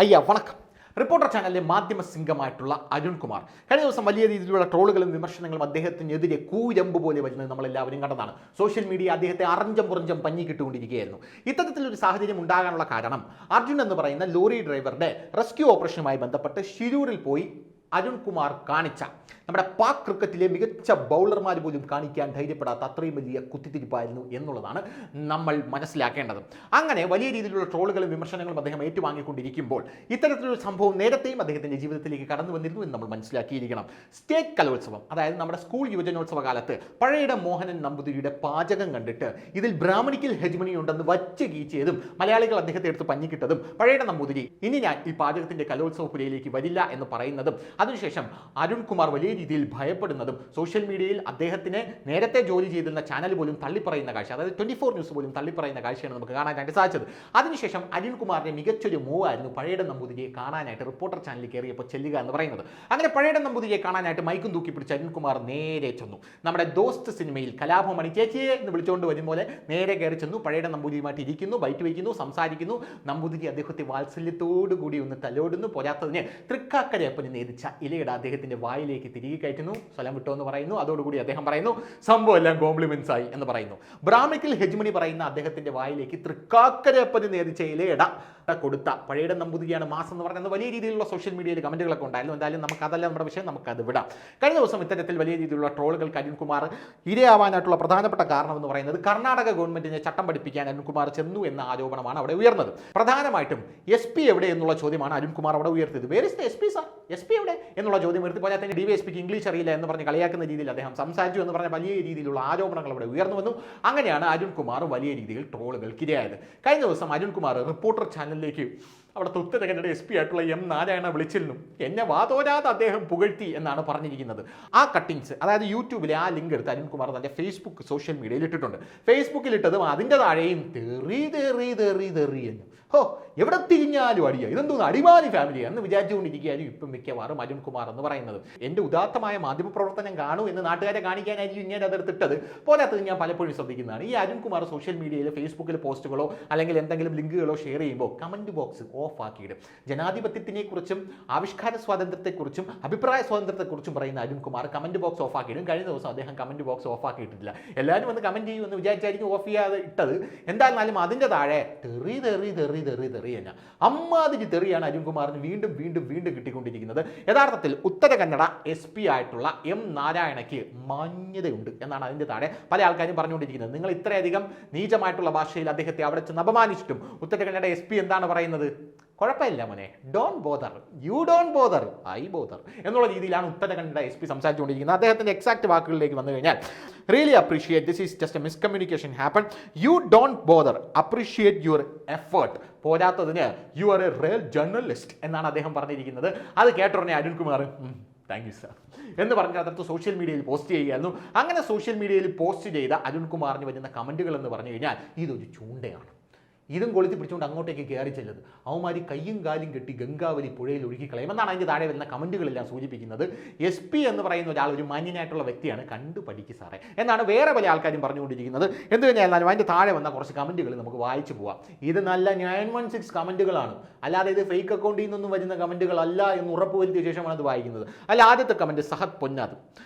അയ്യ വണക്കം. റിപ്പോർട്ടർ ചാനലിലെ മാധ്യമ സിംഗമായിട്ടുള്ള അരുൺകുമാർ കഴിഞ്ഞ ദിവസം വലിയ രീതിയിലുള്ള ട്രോളുകളും വിമർശനങ്ങളും അദ്ദേഹത്തിനെതിരെ കൂരമ്പ് പോലെ വരുന്നത് നമ്മളെല്ലാവരും കണ്ടതാണ്. സോഷ്യൽ മീഡിയ അദ്ദേഹത്തെ അറഞ്ചം പുറഞ്ചം പഞ്ഞി കിട്ടുകൊണ്ടിരിക്കുകയായിരുന്നു. ഇത്തരത്തിലൊരു സാഹചര്യം ഉണ്ടാകാനുള്ള കാരണം അർജുൻ എന്ന് പറയുന്ന ലോറി ഡ്രൈവറുടെ റെസ്ക്യൂ ഓപ്പറേഷനുമായി ബന്ധപ്പെട്ട് ഷിരൂരിൽ പോയി അരുൺകുമാർ കാണിച്ച നമ്മുടെ പാക് ക്രിക്കറ്റിലെ മികച്ച ബൗളർമാർ പോലും കാണിക്കാൻ ധൈര്യപ്പെടാത്ത അത്രയും വലിയ കുത്തിത്തിരിപ്പായിരുന്നു എന്നുള്ളതാണ് നമ്മൾ മനസ്സിലാക്കേണ്ടത്. അങ്ങനെ വലിയ രീതിയിലുള്ള ട്രോളുകളും വിമർശനങ്ങളും അദ്ദേഹം ഏറ്റുവാങ്ങിക്കൊണ്ടിരിക്കുമ്പോൾ ഇത്തരത്തിലൊരു സംഭവം നേരത്തെയും അദ്ദേഹത്തിൻ്റെ ജീവിതത്തിലേക്ക് കടന്നു വന്നിരുന്നു എന്ന് നമ്മൾ മനസ്സിലാക്കിയിരിക്കണം. സ്റ്റേറ്റ് കലോത്സവം, അതായത് നമ്മുടെ സ്കൂൾ യുവജനോത്സവ കാലത്ത് പഴയുടെ മോഹനൻ നമ്പൂതിരിയുടെ പാചകം കണ്ടിട്ട് ഇതിൽ ബ്രാഹ്മണിക്കൽ ഹെജ്മണി ഉണ്ടെന്ന് വച്ച് കീച്ചിയതും മലയാളികൾ അദ്ദേഹത്തെ എടുത്ത് പഞ്ഞിക്കിട്ടതും പഴയുടെ നമ്പൂതിരി ഇനി ഞാൻ ഈ പാചകത്തിൻ്റെ കലോത്സവ പുരയിലേക്ക് വരില്ല എന്ന് പറയുന്നതും അതിനുശേഷം അരുൺകുമാർ വലിയ രീതിയിൽ ഭയപ്പെടുന്നതും സോഷ്യൽ മീഡിയയിൽ അദ്ദേഹത്തിന് നേരത്തെ ജോലി ചെയ്തിരുന്ന ചാനൽ പോലും തള്ളിപ്പറയുന്ന കാഴ്ച, അതായത് 24 ന്യൂസ് പോലും തള്ളിപ്പറയുന്ന കാഴ്ചയാണ് നമുക്ക് കാണാനായിട്ട് സാധിച്ചത്. അതിനുശേഷം അരുൺകുമാറിന്റെ മികച്ചൊരു മൂവായിരുന്നു പഴയുടെ നമ്പൂതിരിയെ കാണാനായിട്ട് റിപ്പോർട്ടർ ചാനലിൽ കയറിയപ്പോൾ ചെല്ലുക എന്ന് പറയുന്നത്. അങ്ങനെ പഴയുടെ നമ്പൂതിരിയെ കാണാനായിട്ട് മൈക്കും തൂക്കി പിടിച്ച് അരുൺകുമാർ നേരെ ചെന്നു. നമ്മുടെ ദോസ്ത് സിനിമയിൽ കലാഭവമണി ചേച്ചിയെ എന്ന് വിളിച്ചുകൊണ്ട് വരും പോലെ നേരെ കയറി ചെന്നു. പഴയുടെ നമ്പൂതിരിയുമായിട്ട് ഇരിക്കുന്നു, ബൈറ്റ് വയ്ക്കുന്നു, സംസാരിക്കുന്നു. നമ്പൂതിരി അദ്ദേഹത്തെ വാത്സല്യത്തോടു കൂടി ഒന്ന് തലോടുന്നു. പോരാത്തതിന് തൃക്കാക്കരയപ്പന് നേതിച്ച ഇലയുടെ അദ്ദേഹത്തിന്റെ വായിലേക്ക് തിരികെ കയറ്റുന്നു. സ്ഥലം വിട്ടോ എന്ന് പറയുന്നു. അതോടുകൂടി അദ്ദേഹം പറയുന്നു സംഭവം എല്ലാം കോംപ്ലിമെന്റ്സ് ആയി എന്ന് പറയുന്നു. ബ്രാഹ്മിക്കൽ ഹെജ്മണി പറയുന്ന അദ്ദേഹത്തിന്റെ വായിലേക്ക് തൃക്കാക്കരയപ്പന് നേതിച്ച ഇലയുടെ കൊടുത്ത പഴയുടെ നമ്പൂതിരിയാണ് മാസം എന്ന് പറയുന്നത് വലിയ രീതിയിലുള്ള സോഷ്യൽ മീഡിയയിൽ കമന്റുകളൊക്കെ ഉണ്ടായിരുന്നു. എന്തായാലും നമുക്ക് അതല്ല നമ്മുടെ വിഷയം, നമുക്കത് വിടാം. കഴിഞ്ഞ ദിവസം ഇത്തരത്തിൽ വലിയ രീതിയിലുള്ള ട്രോളുകൾക്ക് അരുൺകുമാർ ഇരയാവാനായിട്ടുള്ള പ്രധാനപ്പെട്ട കാരണം എന്ന് പറയുന്നത് കർണാടക ഗവൺമെന്റിനെ ചട്ടം പഠിപ്പിക്കാൻ അരുൺകുമാർ ചെന്നു എന്ന ആരോപണമാണ് അവിടെ ഉയർന്നത്. പ്രധാനമായിട്ടും SP എവിടെ എന്നുള്ള ചോദ്യമാണ് അരുൺകുമാർ അവിടെ ഉയർത്തിയത്. Where is the SP sir, SP എവിടെ എന്നുള്ള ചോദ്യം ഉയർത്തി. പോയാൽ തന്നെ DYSPക്ക് ഇംഗ്ലീഷ് അറിയില്ല എന്ന് പറഞ്ഞ് കളിയാക്കുന്ന രീതിയിൽ അദ്ദേഹം സംസാരിച്ചു എന്ന് പറഞ്ഞ വലിയ രീതിയിലുള്ള ആരോപണങ്ങൾ അവിടെ ഉയർന്നു വന്നു. അങ്ങനെയാണ് അരുൺകുമാർ വലിയ രീതിയിൽ ട്രോളുകൾക്കിരയായത്. കഴിഞ്ഞ ദിവസം അരുൺകുമാർ റിപ്പോർട്ടർ ചാനലിലേക്ക് അവിടുത്തെ ഉത്തരകന്നഡ SP ആയിട്ടുള്ള M നാരായണ വിളിച്ചിരുന്നു. എന്നെ വാതോരാതെ അദ്ദേഹം പുകഴ്ത്തി എന്നാണ് പറഞ്ഞിരിക്കുന്നത്. ആ കട്ടിങ്സ്, അതായത് യൂട്യൂബിലെ ആ ലിങ്ക് എടുത്ത് അരുൺകുമാർ തൻ്റെ ഫേസ്ബുക്ക് സോഷ്യൽ മീഡിയയിൽ ഇട്ടിട്ടുണ്ട്. ഫേസ്ബുക്കിൽ ഇട്ടതും അതിൻ്റെ താഴെയും തെറി എന്ന്. ഹോ, എവിടെ തിരിഞ്ഞാലും അടിയ, ഇതെന്തോന്ന് അടിമാലി ഫാമിലി എന്ന് വിചാരിച്ചുകൊണ്ടിരിക്കുകയായിരുന്നു ഇപ്പം മിക്കവാറും അരുൺകുമാർ എന്ന് പറയുന്നത്. എൻ്റെ ഉദാത്തമായ മാധ്യമപ്രവർത്തനം കാണൂ എന്ന് നാട്ടുകാരെ കാണിക്കാനായിരിക്കും ഇങ്ങനെ അതെടുത്തിട്ടത്. പോരാത്തത് ഞാൻ പലപ്പോഴും ശ്രദ്ധിക്കുന്നതാണ്, ഈ അരുൺകുമാർ സോഷ്യൽ മീഡിയയിൽ ഫേസ്ബുക്കിൽ പോസ്റ്റുകളോ അല്ലെങ്കിൽ എന്തെങ്കിലും ലിങ്കുകളോ ഷെയർ ചെയ്യുമ്പോൾ കമൻറ്റ് ബോക്സ് ഓഫ് ആക്കിയിടും. ജനാധിപത്യത്തിനെക്കുറിച്ചും ആവിഷ്കാര സ്വാതന്ത്ര്യത്തെക്കുറിച്ചും അഭിപ്രായ സ്വാതന്ത്ര്യത്തെക്കുറിച്ചും പറയുന്ന അരുൺകുമാർ കമൻറ്റ് ബോക്സ് ഓഫ് ആക്കിയിടും. കഴിഞ്ഞ ദിവസം അദ്ദേഹം കമൻറ്റ് ബോക്സ് ഓഫ് ആക്കിയിട്ടില്ല. എല്ലാവരും വന്ന് കമൻറ്റ് ചെയ്യുമെന്ന് വിചാരിച്ചായിരിക്കും ഓഫ് ചെയ്യാതെ ഇട്ടത്. എന്തായിരുന്നാലും അതിൻ്റെ താഴെ തെറി തന്നെ അമ്മാതിരി തെറിയാണ് അരുൺകുമാറിന് വീണ്ടും വീണ്ടും വീണ്ടും കിട്ടിക്കൊണ്ടിരിക്കുന്നത്. യഥാർത്ഥത്തിൽ ഉത്തര കന്നഡ SP ആയിട്ടുള്ള M നാരായണയ്ക്ക് മാന്യതയുണ്ട് എന്നാണ് അതിൻ്റെ താഴെ പല ആൾക്കാരും പറഞ്ഞുകൊണ്ടിരിക്കുന്നത്. നിങ്ങൾ ഇത്രയധികം നീചമായിട്ടുള്ള ഭാഷയിൽ അദ്ദേഹത്തെ അവിടെ ചെന്ന് അപമാനിച്ചിട്ടും ഉത്തര കന്നഡ SP എന്താണ് പറയുന്നത്? കുഴപ്പമില്ല മോനെ, don't bother, U don't bother, I bother എന്നുള്ള രീതിയിലാണ് ഉത്തര കന്നഡ SP സംസാരിച്ചുകൊണ്ടിരിക്കുന്നത്. അദ്ദേഹത്തിൻ്റെ എക്സാക്ട് വാക്കുകളിലേക്ക് വന്നു കഴിഞ്ഞാൽ really appreciate, this is just a miscommunication happen, you don't bother, appreciate your effort, പോരാത്തതിന് you are a real journalist എന്നാണ് അദ്ദേഹം പറഞ്ഞിരിക്കുന്നത്. അത് കേട്ടോടനെ അരുൺകുമാർ താങ്ക് യു സാർ എന്ന് പറഞ്ഞാൽ അതടുത്ത് സോഷ്യൽ മീഡിയയിൽ പോസ്റ്റ് ചെയ്യുകയായിരുന്നു. അങ്ങനെ സോഷ്യൽ മീഡിയയിൽ പോസ്റ്റ് ചെയ്ത അരുൺകുമാറിന് വരുന്ന കമൻറ്റുകൾ എന്ന് പറഞ്ഞു കഴിഞ്ഞാൽ ഇതൊരു ചൂണ്ടയാണ്. ഇതും കൊളുത്തി പിടിച്ചുകൊണ്ട് അങ്ങോട്ടേക്ക് കയറി ചെല്ലുന്നത് അവന്മാരി കയ്യും കാലും കെട്ടി ഗംഗാവലി പുഴയിൽ ഒഴുകിക്കളയും എന്നാണ് അതിൻ്റെ താഴെ വരുന്ന കമൻറ്റുകളെല്ലാം സൂചിപ്പിക്കുന്നത്. SP എന്ന് പറയുന്ന ഒരാൾ ഒരു മാന്യനായിട്ടുള്ള വ്യക്തിയാണ്, കണ്ടു പഠിക്ക് സാറേ എന്നാണ് വേറെ പല ആൾക്കാരും പറഞ്ഞുകൊണ്ടിരിക്കുന്നത്. എന്ത് തന്നെയായിരുന്നാലും അതിൻ്റെ താഴെ വന്ന കുറച്ച് കമൻറ്റുകൾ നമുക്ക് വായിച്ചു പോവാം. ഇത് നല്ല 916 കമൻറ്റുകളാണ്, അല്ലാതെ ഇത് ഫേക്ക് അക്കൗണ്ടിൽ നിന്നൊന്നും വരുന്ന കമൻറ്റുകളല്ല എന്ന് ഉറപ്പുവരുത്തിയ ശേഷമാണ് അത് വായിക്കുന്നത്. അല്ല, ആദ്യത്തെ കമൻറ്റ് സഹദ് പൊന്നാദ്.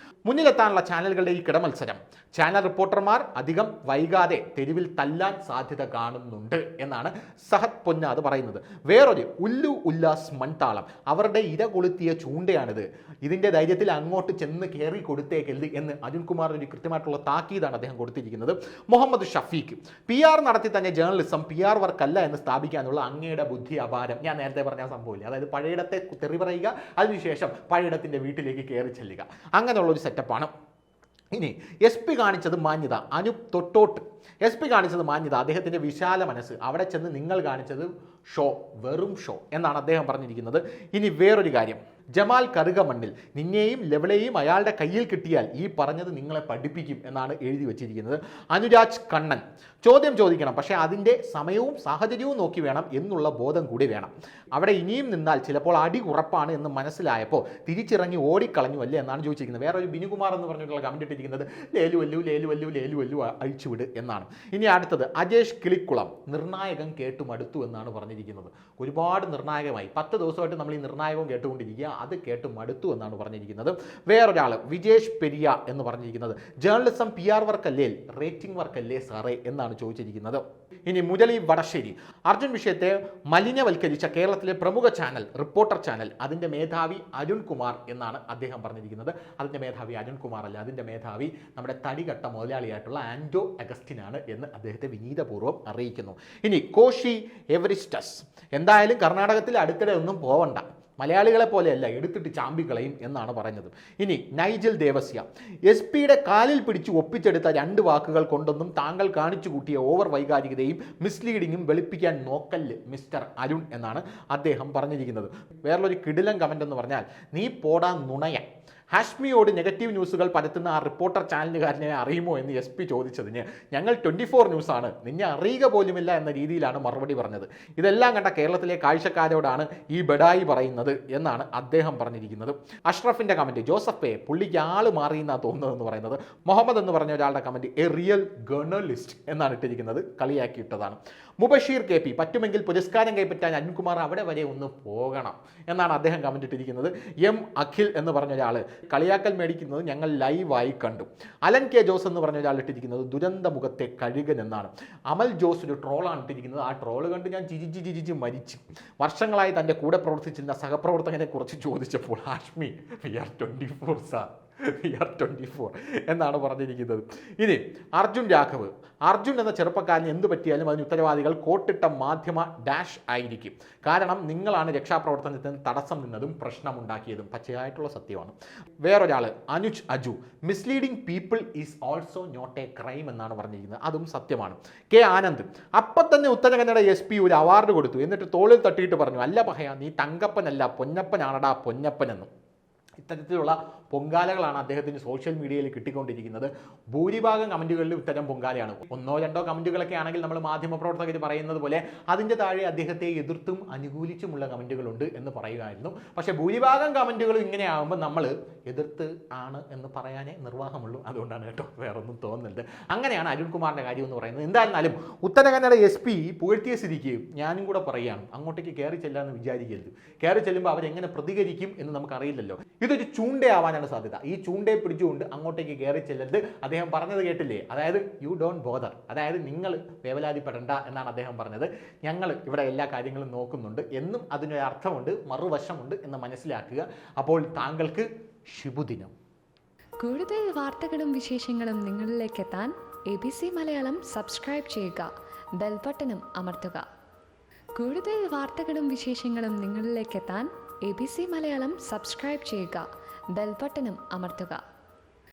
മുന്നിലെത്താനുള്ള ചാനലുകളുടെ ഈ കിടമത്സരം ചാനൽ റിപ്പോർട്ടർമാർ അധികം വൈകാതെ തെരുവിൽ തല്ലാൻ സാധ്യത കാണുന്നുണ്ട് എന്നാണ് സഹദ് പൊന്നാദ് പറയുന്നത്. വേറൊരു ഉല്ലു ഉല്ലാസ് മൺതാളം, അവരുടെ ഇര കൊളുത്തിയ ചൂണ്ടയാണിത്, ഇതിൻ്റെ ധൈര്യത്തിൽ അങ്ങോട്ട് ചെന്ന് കയറി കൊടുത്തേക്കരുത് എന്ന് അരുൺകുമാർ ഒരു കൃത്യമായിട്ടുള്ള താക്കീതാണ് അദ്ദേഹം കൊടുത്തിരിക്കുന്നത്. മുഹമ്മദ് ഷഫീഖ്, PR നടത്തി തന്നെ ജേർണലിസം PR വർക്കല്ല എന്ന് സ്ഥാപിക്കാനുള്ള അങ്ങയുടെ ബുദ്ധി അപാരം. ഞാൻ നേരത്തെ പറഞ്ഞ സംഭവമില്ല, അതായത് പഴയിടത്തെ തെറി പറയുക, അതിനുശേഷം പഴയിടത്തിൻ്റെ വീട്ടിലേക്ക് കയറി ചെല്ലുക, അങ്ങനെയുള്ളൊരു സെറ്റപ്പാണ്. ഇനി SP കാണിച്ചത് മാന്യത. അനൂപ് തൊട്ടോട്ട്, SP കാണിച്ചത് മാന്യത, അദ്ദേഹത്തിൻ്റെ വിശാല മനസ്സ്. അവിടെ ചെന്ന് നിങ്ങൾ കാണിച്ചത് ഷോ, വെറും ഷോ എന്നാണ് അദ്ദേഹം പറഞ്ഞിരിക്കുന്നത്. ഇനി വേറൊരു കാര്യം, ജമാൽ കറുകമണ്ണിൽ നിന്നെയും ലെവളെയും അയാളുടെ കയ്യിൽ കിട്ടിയാൽ ഈ പറഞ്ഞത് നിങ്ങളെ പഠിപ്പിക്കും എന്നാണ് എഴുതി വച്ചിരിക്കുന്നത്. അനുരാജ് കണ്ണൻ ചോദ്യം ചോദിക്കണം, പക്ഷേ അതിൻ്റെ സമയവും സാഹചര്യവും നോക്കി വേണം എന്നുള്ള ബോധം കൂടി വേണം. അവിടെ ഇനിയും നിന്നാൽ ചിലപ്പോൾ അടി ഉറപ്പാണ് എന്ന് മനസ്സിലായപ്പോൾ തിരിച്ചിറങ്ങി ഓടിക്കളഞ്ഞു അല്ലേ എന്നാണ് ചോദിച്ചിരിക്കുന്നത്. വേറെ ഒരു ബിനുകുമാർ എന്ന് പറഞ്ഞിട്ടുള്ള കമൻറ്റ് ഇട്ടിരിക്കുന്നത് ലേലു അഴിച്ചുവിട് എന്നാണ്. ഇനി അടുത്തത് അജേഷ് കിളിക്കുളം, നിർണായകം കേട്ടു മടുത്തു എന്നാണ് പറഞ്ഞിരിക്കുന്നത്. ഒരുപാട് നിർണായകമായി 10 ദിവസമായിട്ട് നമ്മൾ ഈ നിർണായകം കേട്ടുകൊണ്ടിരിക്കുക, അത് കേട്ട് മടുത്തു എന്നാണ് പറഞ്ഞിരിക്കുന്നത്. വേറൊരാൾ വിജേഷ് പെരിയ എന്ന് പറഞ്ഞിരിക്കുന്നത് ജേർണലിസം PR വർക്കല്ലേ, റേറ്റിംഗ് വർക്കല്ലേ സാറേ എന്നാണ് ചോദിച്ചിരിക്കുന്നത്. ഇനി മുരളി വടശ്ശേരി, അർജുൻ വിഷയത്തെ മലിനവൽക്കരിച്ച കേരളത്തിലെ പ്രമുഖ ചാനൽ റിപ്പോർട്ടർ ചാനൽ, അതിൻ്റെ മേധാവി അരുൺ കുമാർ എന്നാണ് അദ്ദേഹം പറഞ്ഞിരിക്കുന്നത്. അതിൻ്റെ മേധാവി അരുൺ കുമാർ അല്ല, അതിൻ്റെ മേധാവി നമ്മുടെ തടികട്ട മുതലാളിയായിട്ടുള്ള ആൻഡോ അഗസ്റ്റിനാണ് എന്ന് അദ്ദേഹത്തെ വിനീതപൂർവ്വം അറിയിക്കുന്നു. ഇനി കോശി എവരിസ്റ്റസ്, എന്തായാലും കർണാടകത്തിൽ അടുത്തിടെ ഒന്നും പോവണ്ട, മലയാളികളെ പോലെയല്ല എടുത്തിട്ട് ചാമ്പിക്കളയും എന്നാണ് പറഞ്ഞത്. ഇനി നൈജൽ ദേവസ്യ, SP-യുടെ കാലിൽ പിടിച്ച് ഒപ്പിച്ചെടുത്ത 2 വാക്കുകൾ കൊണ്ടൊന്നും താങ്കൾ കാണിച്ചു കൂട്ടിയ ഓവർ വൈകാരികതയും മിസ്ലീഡിങ്ങും വെളുപ്പിക്കാൻ നോക്കല്ല് മിസ്റ്റർ അരുൺ എന്നാണ് അദ്ദേഹം പറഞ്ഞിരിക്കുന്നത്. വേറൊരു കിടിലൻ കമൻ്റ് എന്ന് പറഞ്ഞാൽ, നീ പോടാ നുണയ, ഹാഷ്മിയോട് നെഗറ്റീവ് ന്യൂസുകൾ പരത്തുന്ന ആ റിപ്പോർട്ടർ ചാനലുകാരനെ അറിയുമോ എന്ന് SP ചോദിച്ചതിന് ഞങ്ങൾ 24 ന്യൂസാണ്, നിന്നെ അറിയുക പോലുമില്ല എന്ന രീതിയിലാണ് മറുപടി പറഞ്ഞത്. ഇതെല്ലാം കണ്ട കേരളത്തിലെ കാഴ്ചക്കാരോടാണ് ഈ ബഡായി പറയുന്നത് എന്നാണ് അദ്ദേഹം പറഞ്ഞിരിക്കുന്നത്. അഷ്റഫിൻ്റെ കമൻറ്റ്, ജോസഫേ പുള്ളിക്ക് ആൾ മാറിയെന്നാണ് തോന്നുന്നതെന്ന് പറയുന്നത്. മുഹമ്മദ് എന്ന് പറഞ്ഞ ഒരാളുടെ കമൻറ്റ്, എ റിയൽ ജേർണലിസ്റ്റ് എന്നാണ് ഇട്ടിരിക്കുന്നത്, കളിയാക്കിയിട്ടതാണ്. മുബഷീർ KP, പറ്റുമെങ്കിൽ പുരസ്കാരം കൈപ്പറ്റാൻ അരുൺകുമാർ അവിടെ വരെ ഒന്ന് പോകണം എന്നാണ് അദ്ദേഹം കമൻറ്റ് ഇട്ടിരിക്കുന്നത്. അഖിൽ എന്ന് പറഞ്ഞ ഒരാൾ കളിയാക്കൽ മേടിക്കുന്നത് ഞങ്ങൾ ലൈവായി കണ്ടു. അലൻ K ജോസ് എന്ന് പറഞ്ഞ ഒരാൾ ഇട്ടിരിക്കുന്നത് ദുരന്ത മുഖത്തെ കഴുകൻ എന്നാണ്. അമൽ ജോസ് ഒരു ട്രോളാണ് ഇട്ടിരിക്കുന്നത്. ആ ട്രോള് കണ്ട് ഞാൻ ചിരിച്ച് മരിച്ചു. വർഷങ്ങളായി തൻ്റെ കൂടെ പ്രവർത്തിച്ചിരുന്ന സഹപ്രവർത്തകനെ കുറിച്ച് ചോദിച്ചപ്പോൾ Hashmi we are 24 sir, we are 24 എന്നാണ് പറഞ്ഞിരിക്കുന്നത്. ഇനി അർജുൻ രാഘവ്, അർജുൻ എന്ന ചെറുപ്പക്കാരന് എന്ത് പറ്റിയാലും അതിന് ഉത്തരവാദികൾ കോട്ടിട്ട മാധ്യമ ഡാഷ് ആയിരിക്കും. കാരണം നിങ്ങളാണ് രക്ഷാപ്രവർത്തനത്തിന് തടസ്സം നിന്നതും പ്രശ്നമുണ്ടാക്കിയതും. പച്ചയായിട്ടുള്ള സത്യമാണ്. വേറൊരാൾ Anuj Aju, misleading people is also not a crime എന്നാണ് പറഞ്ഞിരിക്കുന്നത്. അതും സത്യമാണ്. K ആനന്ദ്, അപ്പം തന്നെ ഉത്തര കന്നഡ SP ഒരു അവാർഡ് കൊടുത്തു, എന്നിട്ട് തോളിൽ തട്ടിയിട്ട് പറഞ്ഞു, അല്ല പഹയ നീ തങ്കപ്പനല്ല പൊന്നപ്പനാണടാ പൊന്നപ്പനെന്നും. ഇത്തരത്തിലുള്ള പൊങ്കാലകളാണ് അദ്ദേഹത്തിന് സോഷ്യൽ മീഡിയയിൽ കിട്ടിക്കൊണ്ടിരിക്കുന്നത്. ഭൂരിഭാഗം കമൻറ്റുകളിലും ഇത്തരം പൊങ്കാലയാണ്. 1-2 കമൻറ്റുകളൊക്കെ ആണെങ്കിൽ നമ്മൾ മാധ്യമപ്രവർത്തകർ പറയുന്നത് പോലെ അതിൻ്റെ താഴെ അദ്ദേഹത്തെ എതിർത്തും അനുകൂലിച്ചുമുള്ള കമൻറ്റുകളുണ്ട് എന്ന് പറയുമായിരുന്നു. പക്ഷേ ഭൂരിഭാഗം കമൻറ്റുകളും ഇങ്ങനെയാകുമ്പോൾ നമ്മൾ എതിർത്ത് ആണ് എന്ന് പറയാനേ നിർവാഹമുള്ളൂ. അതുകൊണ്ടാണ് കേട്ടോ, വേറൊന്നും തോന്നുന്നുണ്ട്. അങ്ങനെയാണ് അരുൺകുമാറിൻ്റെ കാര്യം എന്ന് പറയുന്നത്. എന്തായിരുന്നാലും ഉത്തര കന്നഡ SP പുകഴ്ത്തിയ സ്ഥിതിക്ക് ഞാനും കൂടെ പറയുകയാണ്, അങ്ങോട്ടേക്ക് കയറി ചെല്ലാമെന്ന് വിചാരിക്കരുത്. കയറി ചെല്ലുമ്പോൾ അവരെങ്ങനെ പ്രതികരിക്കും എന്ന് നമുക്കറിയില്ലല്ലോ. ഇതൊരു ചൂണ്ടയാവാനാണ് സാധ്യത. ഈ ചൂണ്ടയെ പിടിച്ചുകൊണ്ട് അങ്ങോട്ടേക്ക് കയറി ചെല്ലരുത്. അദ്ദേഹം പറഞ്ഞത് കേട്ടില്ലേ, അതായത് യു ഡോണ്ട് ബോദർ, അതായത് നിങ്ങൾ വേവലാതിപ്പെടേണ്ട എന്നാണ് അദ്ദേഹം പറഞ്ഞത്. ഞങ്ങൾ ഇവിടെ എല്ലാ കാര്യങ്ങളും നോക്കുന്നുണ്ട് എന്നും അതിനൊരു അർത്ഥമുണ്ട്, മറുവശമുണ്ട് എന്ന് മനസ്സിലാക്കുക. അപ്പോൾ താങ്കൾക്ക് ശുഭദിനം. കൂടുതൽ വാർത്തകളും വിശേഷങ്ങളും നിങ്ങളിലേക്ക് എത്താൻ ABC മലയാളം സബ്സ്ക്രൈബ് ചെയ്യുക, ബെൽ ബട്ടണും അമർത്തുക. കൂടുതൽ വാർത്തകളും വിശേഷങ്ങളും നിങ്ങളിലേക്ക് എത്താൻ ABC മലയാളം സബ്സ്ക്രൈബ് ചെയ്യുക, ബെൽ ബട്ടണും അമർത്തുക.